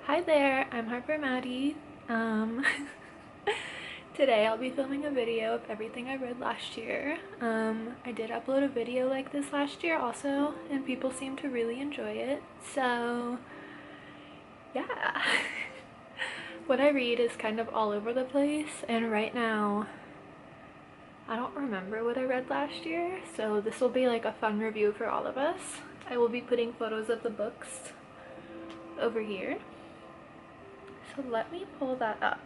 Hi there, I'm HarperMadi. Um, Today I'll be filming a video of everything I read last year. I did upload a video like this last year also, and people seem to really enjoy it. So, yeah. What I read is kind of all over the place, and right now I don't remember what I read last year, so this will be like a fun review for all of us. I will be putting photos of the books over here. So let me pull that up.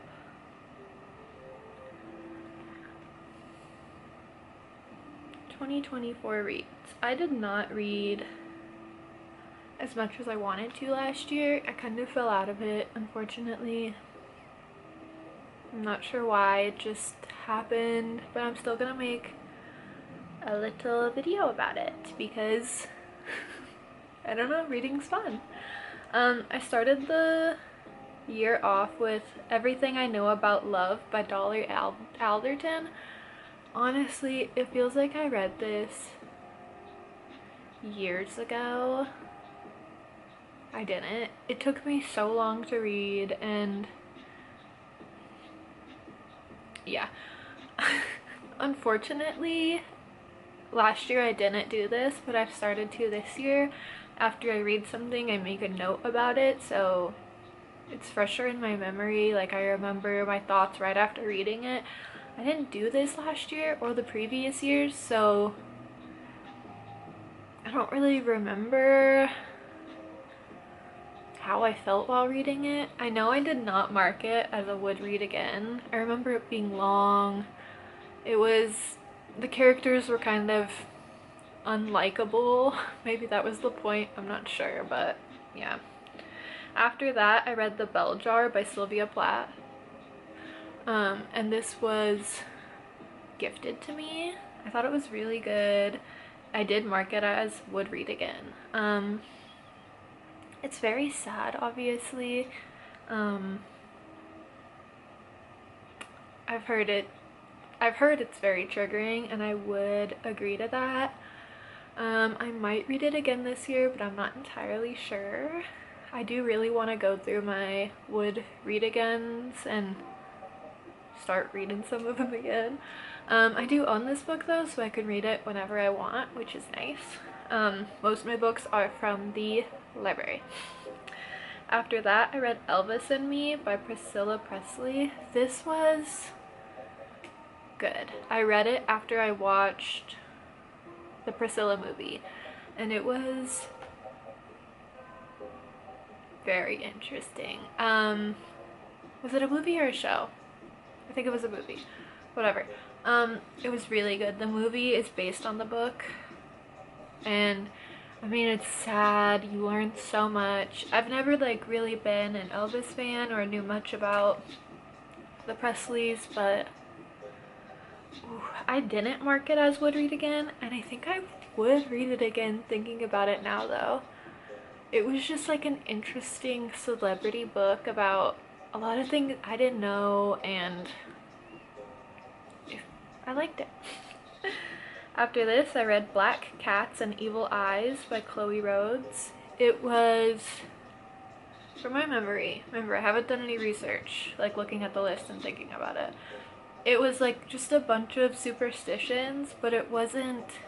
2024 reads. I did not read as much as I wanted to last year. I kind of fell out of it, unfortunately. I'm not sure why, it just happened, but I'm still gonna make a little video about it because I don't know, reading's fun. I started the year off with Everything I Know About Love by Dolly Alderton. Honestly, it feels like I read this years ago. I didn't. It took me so long to read, and yeah. Unfortunately, last year I didn't do this, but I've started to this year. After I read something, I make a note about it, so it's fresher in my memory. Like, I remember my thoughts right after reading it. I didn't do this last year or the previous years, so I don't really remember how I felt while reading it. I know I did not mark it as a would read again. I remember it being long. The characters were kind of unlikable. Maybe that was the point, I'm not sure, but yeah. After that, I read The Bell Jar by Sylvia Plath. And this was gifted to me. I thought it was really good. I did mark it as would read again. It's very sad, obviously. I've heard it's very triggering, and I would agree to that. I might read it again this year, but I'm not entirely sure. I do really want to go through my would read agains and start reading some of them again. I do own this book though, so I can read it whenever I want, which is nice. Most of my books are from the library. After that, I read Elvis and Me by Priscilla Presley. This was good. I read it after I watched the Priscilla movie, and it was very interesting. Was it a movie or a show? I think it was a movie. Whatever. It was really good. The movie is based on the book, and I mean, it's sad. You learn so much. I've never like really been an Elvis fan or knew much about the Presleys, but I didn't mark it as would read again, and I think I would read it again thinking about it now though. It was just like an interesting celebrity book about a lot of things I didn't know, and I liked it. After this, I read Black Cats and Evil Eyes by Chloe Rhodes. It was, from my memory, remember I haven't done any research, like looking at the list and thinking about it. It was like just a bunch of superstitions, but it wasn't,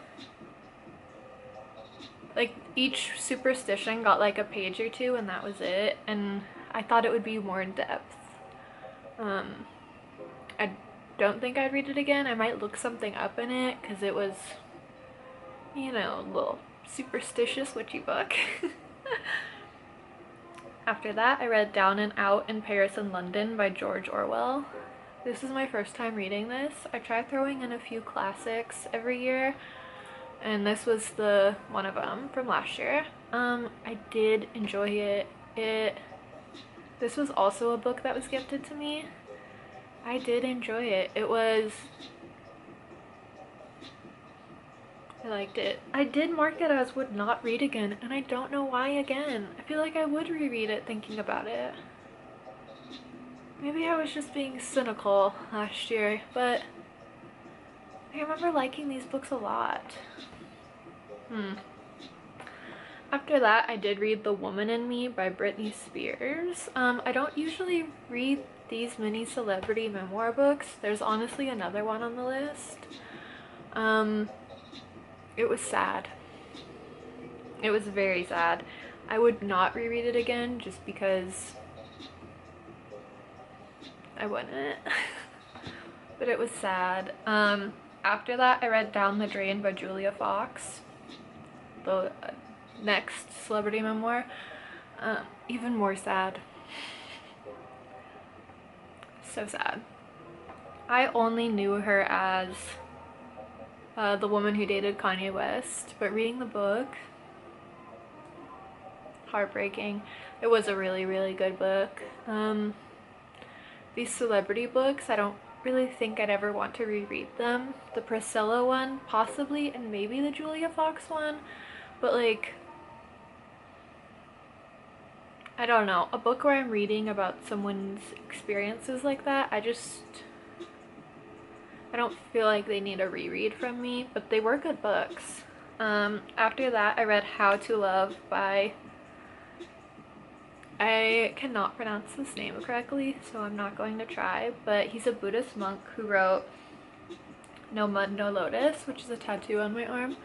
like each superstition got like a page or two and that was it, and I thought it would be more in depth. I don't think I'd read it again. I might look something up in it because it was, you know, a little superstitious witchy book. After that, I read Down and Out in Paris and London by George Orwell. This is my first time reading this. I try throwing in a few classics every year, and this was the one of them from last year. I did enjoy it. This was also a book that was gifted to me. I did enjoy it. I liked it. I did mark it as would not read again, and I don't know why again. I feel like I would reread it thinking about it. Maybe I was just being cynical last year, but I remember liking these books a lot. After that, I did read The Woman in Me by Britney Spears. I don't usually read these mini celebrity memoir books. There's honestly another one on the list. It was sad. It was very sad. I would not reread it again just because I wouldn't. But it was sad. After that, I read Down the Drain by Julia Fox, the next celebrity memoir. Even more sad. So sad. I only knew her as the woman who dated Kanye West, but reading the book, heartbreaking. It was a really, really good book. These celebrity books, I don't really think I'd ever want to reread them. The Priscilla one, possibly, and maybe the Julia Fox one, but like, I don't know, a book where I'm reading about someone's experiences like that, I don't feel like they need a reread from me, but they were good books. After that, I read How to Love by, I cannot pronounce this name correctly, so I'm not going to try, but he's a Buddhist monk who wrote No Mud, No Lotus, which is a tattoo on my arm.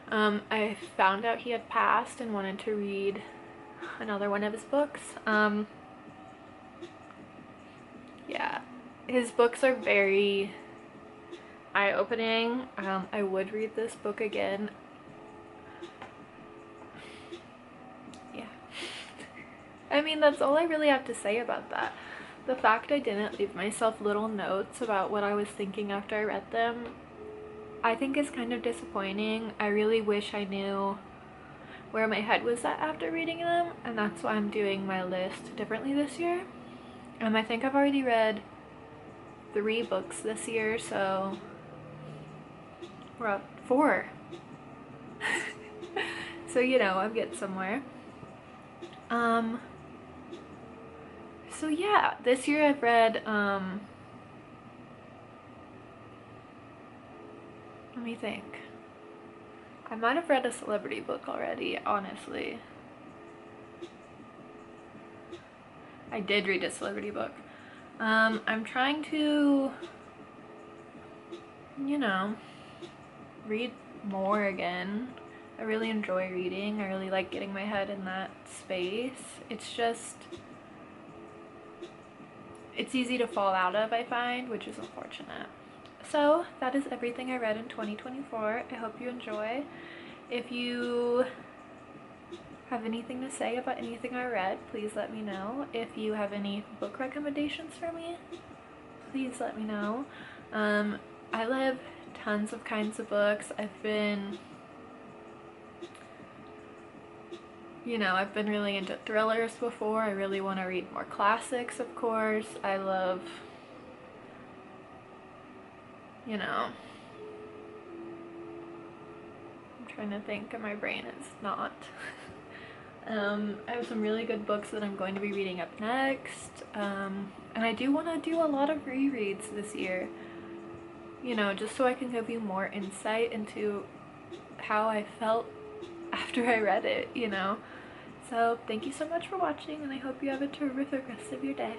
I found out he had passed and wanted to read another one of his books. Yeah, his books are very eye-opening. I would read this book again. Yeah. I mean, that's all I really have to say about that. The fact I didn't leave myself little notes about what I was thinking after I read them, I think is kind of disappointing. I really wish I knew where my head was at after reading them, and that's why I'm doing my list differently this year. I think I've already read 3 books this year, so we're up 4. So, you know, I'm getting somewhere. So yeah, this year I've read, let me think. I might have read a celebrity book already, honestly. I did read a celebrity book. I'm trying to, you know, read more again. I really enjoy reading. I really like getting my head in that space. It's just, it's easy to fall out of, I find, which is unfortunate. So that is everything I read in 2024. I hope you enjoy. If you have anything to say about anything I read, please let me know. If you have any book recommendations for me, please let me know. I love tons of kinds of books. I've been really into thrillers before. I really want to read more classics, of course. I love, I'm trying to think and my brain is not. I have some really good books that I'm going to be reading up next. And I do want to do a lot of rereads this year, just so I can give you more insight into how I felt after I read it, So thank you so much for watching, and I hope you have a terrific rest of your day.